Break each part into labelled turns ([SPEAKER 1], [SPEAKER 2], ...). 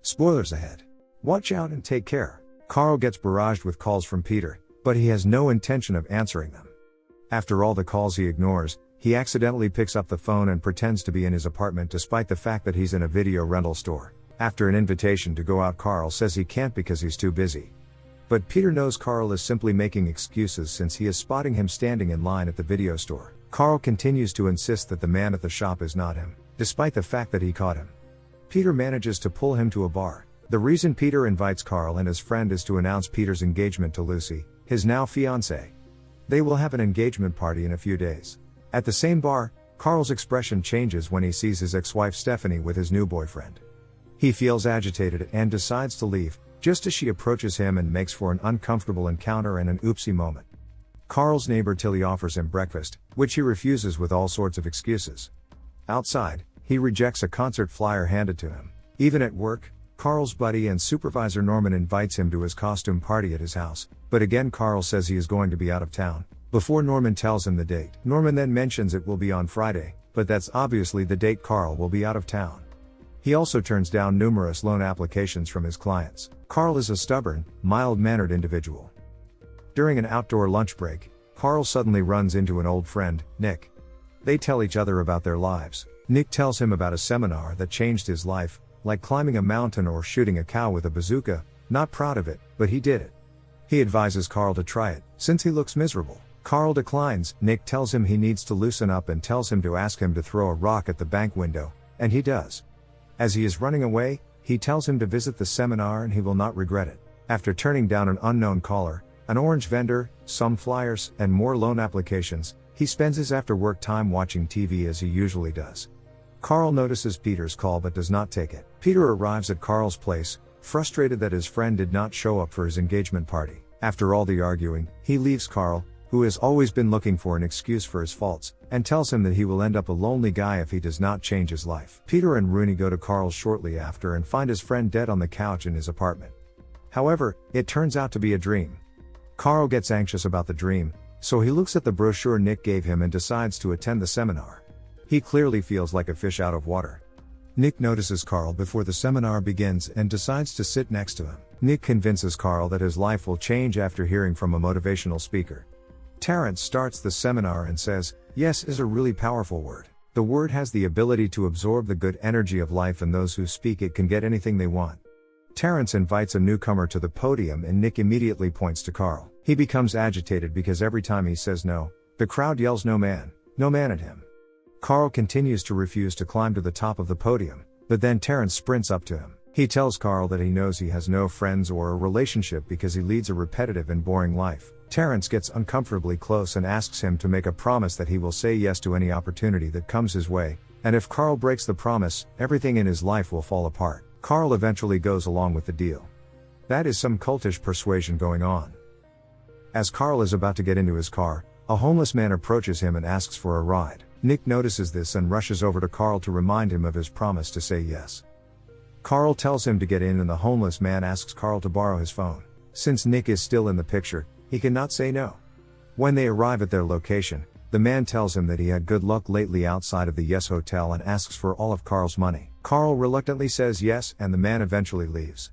[SPEAKER 1] Spoilers ahead. Watch out and take care. Carl gets barraged with calls from Peter, but he has no intention of answering them. After all the calls he ignores, he accidentally picks up the phone and pretends to be in his apartment despite the fact that he's in a video rental store. After an invitation to go out, Carl says he can't because he's too busy. But Peter knows Carl is simply making excuses since he is spotting him standing in line at the video store. Carl continues to insist that the man at the shop is not him, despite the fact that he caught him. Peter manages to pull him to a bar. The reason Peter invites Carl and his friend is to announce Peter's engagement to Lucy, his now fiancée. They will have an engagement party in a few days. At the same bar, Carl's expression changes when he sees his ex-wife Stephanie with his new boyfriend. He feels agitated and decides to leave, just as she approaches him and makes for an uncomfortable encounter and an oopsie moment. Carl's neighbor Tilly offers him breakfast, which he refuses with all sorts of excuses. Outside, he rejects a concert flyer handed to him. Even at work, Carl's buddy and supervisor Norman invites him to his costume party at his house, but again Carl says he is going to be out of town, before Norman tells him the date. Norman then mentions it will be on Friday, but that's obviously the date Carl will be out of town. He also turns down numerous loan applications from his clients. Carl is a stubborn, mild-mannered individual. During an outdoor lunch break, Carl suddenly runs into an old friend, Nick. They tell each other about their lives. Nick tells him about a seminar that changed his life, like climbing a mountain or shooting a cow with a bazooka. Not proud of it, but he did it. He advises Carl to try it, since he looks miserable. Carl declines. Nick tells him he needs to loosen up and tells him to ask him to throw a rock at the bank window, and he does. As he is running away, he tells him to visit the seminar and he will not regret it. After turning down an unknown caller, an orange vendor, some flyers, and more loan applications, he spends his after-work time watching TV as he usually does. Carl notices Peter's call but does not take it. Peter arrives at Carl's place, frustrated that his friend did not show up for his engagement party. After all the arguing, he leaves Carl, who has always been looking for an excuse for his faults, and tells him that he will end up a lonely guy if he does not change his life. Peter and Rooney go to Carl's shortly after and find his friend dead on the couch in his apartment. However, it turns out to be a dream. Carl gets anxious about the dream, so he looks at the brochure Nick gave him and decides to attend the seminar. He clearly feels like a fish out of water. Nick notices Carl before the seminar begins and decides to sit next to him. Nick convinces Carl that his life will change after hearing from a motivational speaker. Terrence starts the seminar and says, "Yes is a really powerful word. The word has the ability to absorb the good energy of life, and those who speak it can get anything they want." Terrence invites a newcomer to the podium and Nick immediately points to Carl. He becomes agitated because every time he says no, the crowd yells no man at him. Carl continues to refuse to climb to the top of the podium, but then Terrence sprints up to him. He tells Carl that he knows he has no friends or a relationship because he leads a repetitive and boring life. Terrence gets uncomfortably close and asks him to make a promise that he will say yes to any opportunity that comes his way, and if Carl breaks the promise, everything in his life will fall apart. Carl eventually goes along with the deal. That is some cultish persuasion going on. As Carl is about to get into his car, a homeless man approaches him and asks for a ride. Nick notices this and rushes over to Carl to remind him of his promise to say yes. Carl tells him to get in and the homeless man asks Carl to borrow his phone. Since Nick is still in the picture, he cannot say no. When they arrive at their location, the man tells him that he had good luck lately outside of the Yes Hotel and asks for all of Carl's money. Carl reluctantly says yes and the man eventually leaves.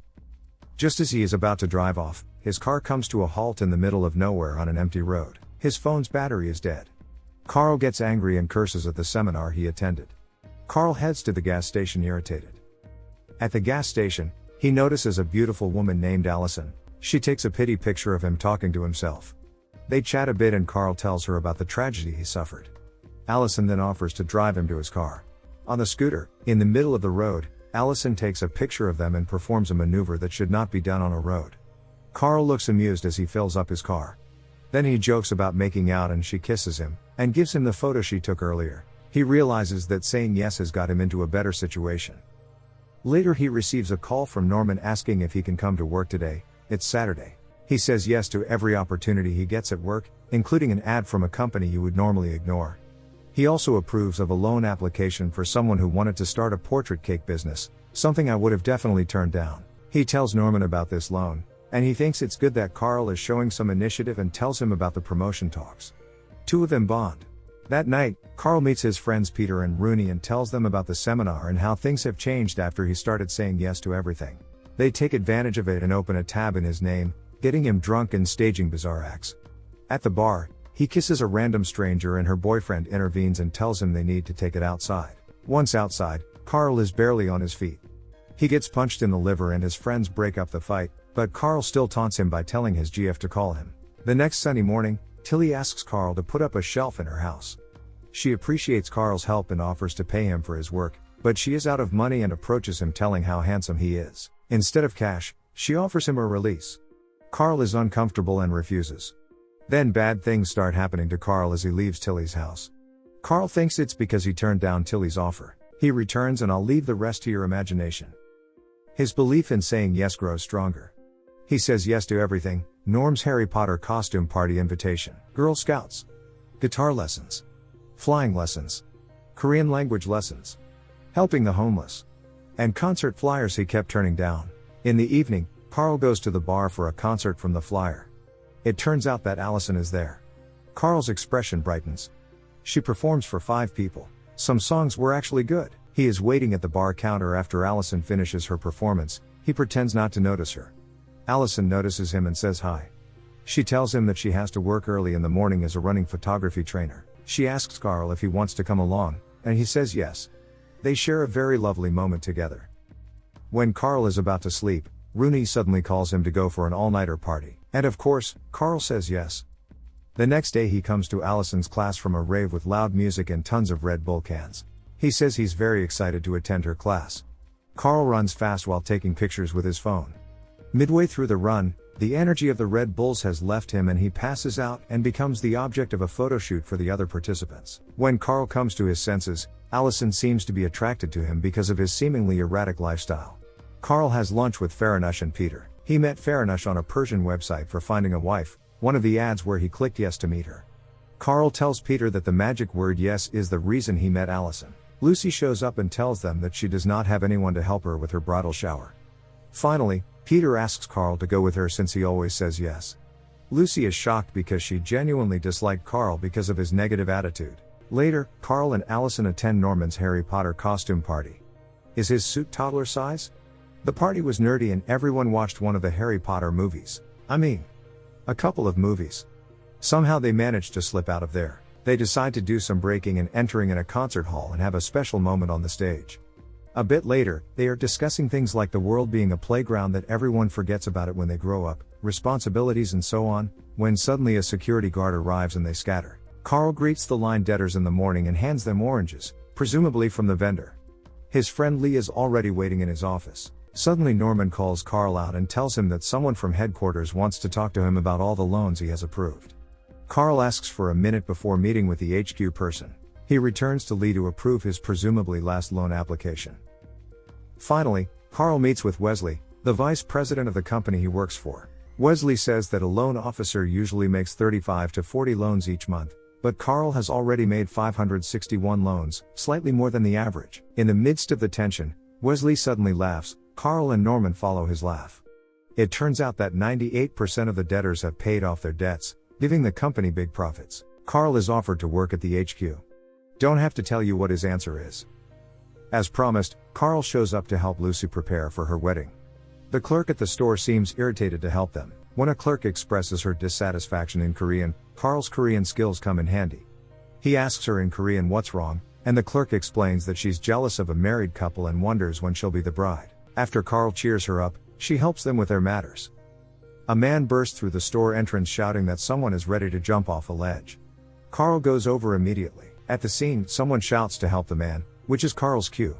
[SPEAKER 1] Just as he is about to drive off, his car comes to a halt in the middle of nowhere on an empty road. His phone's battery is dead. Carl gets angry and curses at the seminar he attended. Carl heads to the gas station irritated. At the gas station, he notices a beautiful woman named Allison. She takes a pity picture of him talking to himself. They chat a bit and Carl tells her about the tragedy he suffered. Allison then offers to drive him to his car. On the scooter, in the middle of the road, Allison takes a picture of them and performs a maneuver that should not be done on a road. Carl looks amused as he fills up his car. Then he jokes about making out and she kisses him, and gives him the photo she took earlier. He realizes that saying yes has got him into a better situation. Later he receives a call from Norman asking if he can come to work today. It's Saturday. He says yes to every opportunity he gets at work, including an ad from a company you would normally ignore. He also approves of a loan application for someone who wanted to start a portrait cake business, something I would have definitely turned down. He tells Norman about this loan, and he thinks it's good that Carl is showing some initiative and tells him about the promotion talks. Two of them bond. That night, Carl meets his friends Peter and Rooney and tells them about the seminar and how things have changed after he started saying yes to everything. They take advantage of it and open a tab in his name, getting him drunk and staging bizarre acts. At the bar, he kisses a random stranger and her boyfriend intervenes and tells him they need to take it outside. Once outside, Carl is barely on his feet. He gets punched in the liver and his friends break up the fight, but Carl still taunts him by telling his GF to call him. The next sunny morning, Tilly asks Carl to put up a shelf in her house. She appreciates Carl's help and offers to pay him for his work, but she is out of money and approaches him telling how handsome he is. Instead of cash, she offers him a release. Carl is uncomfortable and refuses. Then bad things start happening to Carl as he leaves Tilly's house. Carl thinks it's because he turned down Tilly's offer. He returns and I'll leave the rest to your imagination. His belief in saying yes grows stronger. He says yes to everything: Norm's Harry Potter costume party invitation, Girl Scouts, guitar lessons, flying lessons, Korean language lessons, helping the homeless, and concert flyers he kept turning down. In the evening, Carl goes to the bar for a concert from the flyer. It turns out that Allison is there. Carl's expression brightens. She performs for 5 people. Some songs were actually good. He is waiting at the bar counter after Allison finishes her performance. He pretends not to notice her. Allison notices him and says hi. She tells him that she has to work early in the morning as a running photography trainer. She asks Carl if he wants to come along, and he says yes. They share a very lovely moment together. When Carl is about to sleep, Rooney suddenly calls him to go for an all-nighter party. And of course, Carl says yes. The next day he comes to Allison's class from a rave with loud music and tons of Red Bull cans. He says he's very excited to attend her class. Carl runs fast while taking pictures with his phone. Midway through the run, the energy of the Red Bulls has left him and he passes out and becomes the object of a photo shoot for the other participants. When Carl comes to his senses, Allison seems to be attracted to him because of his seemingly erratic lifestyle. Carl has lunch with Faranush and Peter. He met Faranush on a Persian website for finding a wife, one of the ads where he clicked yes to meet her. Carl tells Peter that the magic word yes is the reason he met Allison. Lucy shows up and tells them that she does not have anyone to help her with her bridal shower. Finally, Peter asks Carl to go with her since he always says yes. Lucy is shocked because she genuinely disliked Carl because of his negative attitude. Later, Carl and Allison attend Norman's Harry Potter costume party. Is his suit toddler size? The party was nerdy and everyone watched one of the Harry Potter movies. A couple of movies. Somehow they managed to slip out of there. They decide to do some breaking and entering in a concert hall and have a special moment on the stage. A bit later, they are discussing things like the world being a playground that everyone forgets about it when they grow up, responsibilities and so on, when suddenly a security guard arrives and they scatter. Carl greets the line debtors in the morning and hands them oranges, presumably from the vendor. His friend Lee is already waiting in his office. Suddenly Norman calls Carl out and tells him that someone from headquarters wants to talk to him about all the loans he has approved. Carl asks for a minute before meeting with the HQ person. He returns to Lee to approve his presumably last loan application. Finally, Carl meets with Wesley, the vice president of the company he works for. Wesley says that a loan officer usually makes 35 to 40 loans each month, but Carl has already made 561 loans, slightly more than the average. In the midst of the tension, Wesley suddenly laughs. Carl and Norman follow his laugh. It turns out that 98% of the debtors have paid off their debts, giving the company big profits. Carl is offered to work at the HQ. Don't have to tell you what his answer is. As promised, Carl shows up to help Lucy prepare for her wedding. The clerk at the store seems irritated to help them. When a clerk expresses her dissatisfaction in Korean, Carl's Korean skills come in handy. He asks her in Korean what's wrong, and the clerk explains that she's jealous of a married couple and wonders when she'll be the bride. After Carl cheers her up, she helps them with their matters. A man bursts through the store entrance shouting that someone is ready to jump off a ledge. Carl goes over immediately. At the scene, someone shouts to help the man, which is Carl's cue.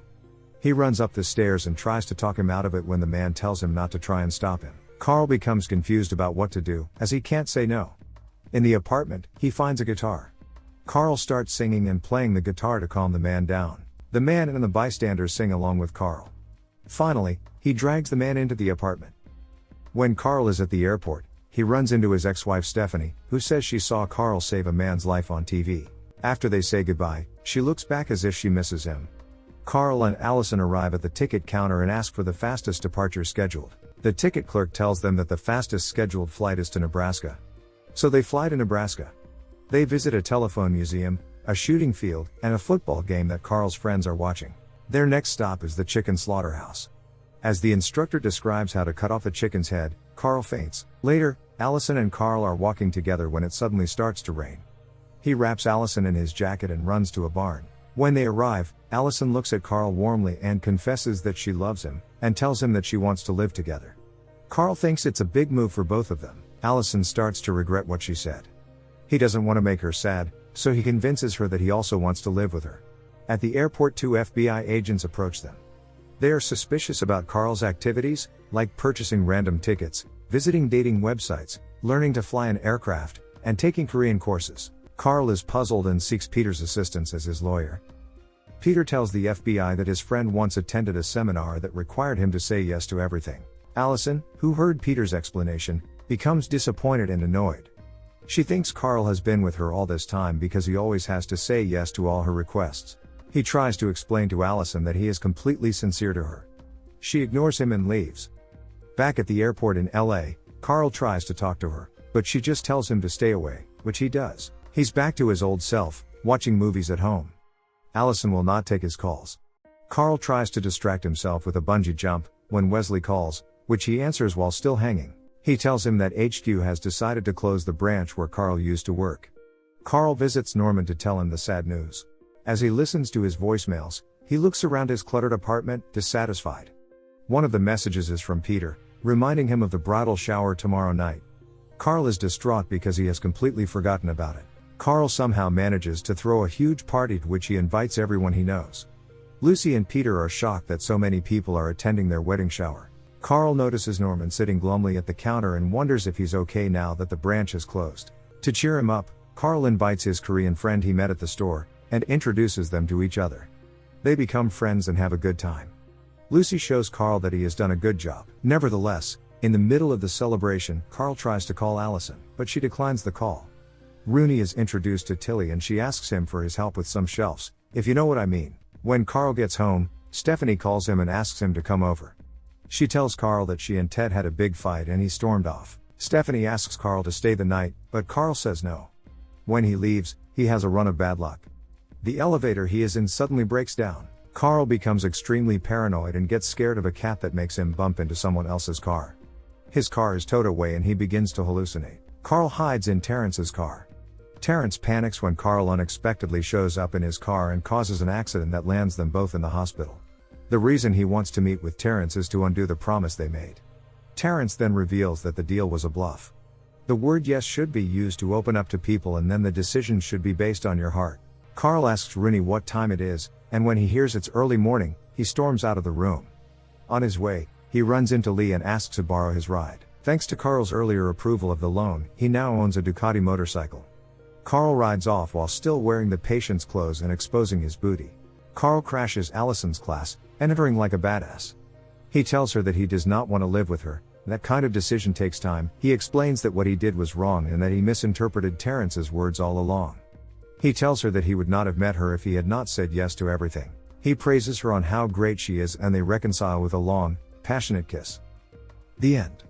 [SPEAKER 1] He runs up the stairs and tries to talk him out of it when the man tells him not to try and stop him. Carl becomes confused about what to do, as he can't say no. In the apartment, he finds a guitar. Carl starts singing and playing the guitar to calm the man down. The man and the bystanders sing along with Carl. Finally, he drags the man into the apartment. When Carl is at the airport, he runs into his ex-wife Stephanie, who says she saw Carl save a man's life on TV. After they say goodbye, she looks back as if she misses him. Carl and Allison arrive at the ticket counter and ask for the fastest departure scheduled. The ticket clerk tells them that the fastest scheduled flight is to Nebraska. So they fly to Nebraska. They visit a telephone museum, a shooting field, and a football game that Carl's friends are watching. Their next stop is the chicken slaughterhouse. As the instructor describes how to cut off the chicken's head, Carl faints. Later, Allison and Carl are walking together when it suddenly starts to rain. He wraps Allison in his jacket and runs to a barn. When they arrive, Allison looks at Carl warmly and confesses that she loves him, and tells him that she wants to live together. Carl thinks it's a big move for both of them. Allison starts to regret what she said. He doesn't want to make her sad, so he convinces her that he also wants to live with her. At the airport, 2 FBI agents approach them. They are suspicious about Carl's activities, like purchasing random tickets, visiting dating websites, learning to fly an aircraft, and taking Korean courses. Carl is puzzled and seeks Peter's assistance as his lawyer. Peter tells the FBI that his friend once attended a seminar that required him to say yes to everything. Allison, who heard Peter's explanation, becomes disappointed and annoyed. She thinks Carl has been with her all this time because he always has to say yes to all her requests. He tries to explain to Allison that he is completely sincere to her. She ignores him and leaves. Back at the airport in LA, Carl tries to talk to her, but she just tells him to stay away, which he does. He's back to his old self, watching movies at home. Allison will not take his calls. Carl tries to distract himself with a bungee jump, when Wesley calls, which he answers while still hanging. He tells him that HQ has decided to close the branch where Carl used to work. Carl visits Norman to tell him the sad news. As he listens to his voicemails, he looks around his cluttered apartment, dissatisfied. One of the messages is from Peter, reminding him of the bridal shower tomorrow night. Carl is distraught because he has completely forgotten about it. Carl somehow manages to throw a huge party to which he invites everyone he knows. Lucy and Peter are shocked that so many people are attending their wedding shower. Carl notices Norman sitting glumly at the counter and wonders if he's okay now that the branch is closed. To cheer him up, Carl invites his Korean friend he met at the store, and introduces them to each other. They become friends and have a good time. Lucy shows Carl that he has done a good job. Nevertheless, in the middle of the celebration, Carl tries to call Allison, but she declines the call. Rooney is introduced to Tilly and she asks him for his help with some shelves, if you know what I mean. When Carl gets home, Stephanie calls him and asks him to come over. She tells Carl that she and Ted had a big fight and he stormed off. Stephanie asks Carl to stay the night, but Carl says no. When he leaves, he has a run of bad luck. The elevator he is in suddenly breaks down. Carl becomes extremely paranoid and gets scared of a cat that makes him bump into someone else's car. His car is towed away and he begins to hallucinate. Carl hides in Terrence's car. Terrence panics when Carl unexpectedly shows up in his car and causes an accident that lands them both in the hospital. The reason he wants to meet with Terrence is to undo the promise they made. Terrence then reveals that the deal was a bluff. The word yes should be used to open up to people and then the decision should be based on your heart. Carl asks Rooney what time it is, and when he hears it's early morning, he storms out of the room. On his way, he runs into Lee and asks to borrow his ride. Thanks to Carl's earlier approval of the loan, he now owns a Ducati motorcycle. Carl rides off while still wearing the patient's clothes and exposing his booty. Carl crashes Allison's class, entering like a badass. He tells her that he does not want to live with her. That kind of decision takes time. He explains that what he did was wrong and that he misinterpreted Terrence's words all along. He tells her that he would not have met her if he had not said yes to everything. He praises her on how great she is and they reconcile with a long, passionate kiss. The end.